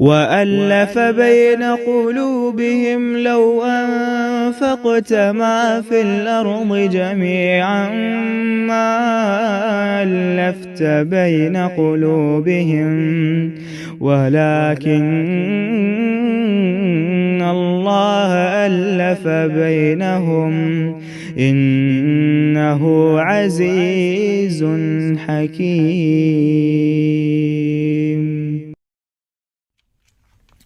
वअल्लफ़ ban क़ुलूबिहिम लौ अनफ़क़त मा fill अर्ज़ि जमीअन मा अल्लफ़्त ban क़ुलूबिहिम वलाकिन्न अल्लाह अल्लफ़ बैनहुम इन्नहु अज़ीज़ुन हकीम।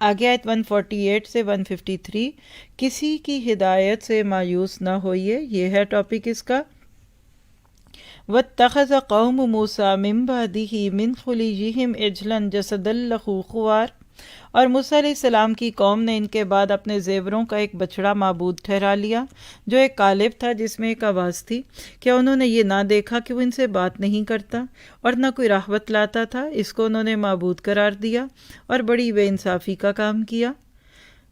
आगे आयत 148 से 153, किसी की हिदायत से मायूस न होइए, ये है टॉपिक इसका। वत्तख़ज़ कौम मूसा मिन बअदिही मिन खुलिय्यिहिम इजलन जसदन लहू खुवार, और मूसा अलैहिस्सलाम की कौम ने इनके बाद अपने जेवरों का एक बछड़ा माबूद ठहरा लिया जो एक कालिब था जिसमें एक आवाज़ थी। क्या उन्होंने ये ना देखा कि वो इनसे बात नहीं करता और ना कोई राह बतलाता था? इसको उन्होंने माबूद करार दिया और बड़ी बेइंसाफ़ी का काम किया।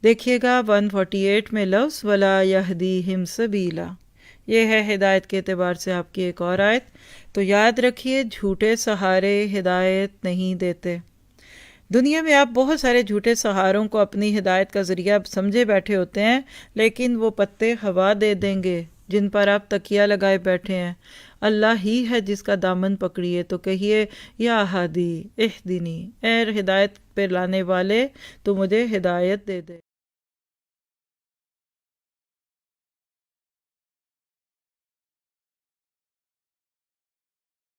देखिएगा 148 में लफ्ज़ वला यहदीहिम सबीला, ये है हिदायत के एतबार से आपकी एक और आयत। तो याद रखिए, झूठे सहारे हिदायत नहीं देते। दुनिया में आप बहुत सारे झूठे सहारों को अपनी हिदायत का ज़रिया समझे बैठे होते हैं, लेकिन वो पत्ते हवा दे देंगे जिन पर आप तकिया लगाए बैठे हैं। अल्लाह ही है जिसका दामन पकड़िए। तो कहिए या हादी इहदिनी, ए हिदायत पे लाने वाले, तो मुझे हिदायत दे दे।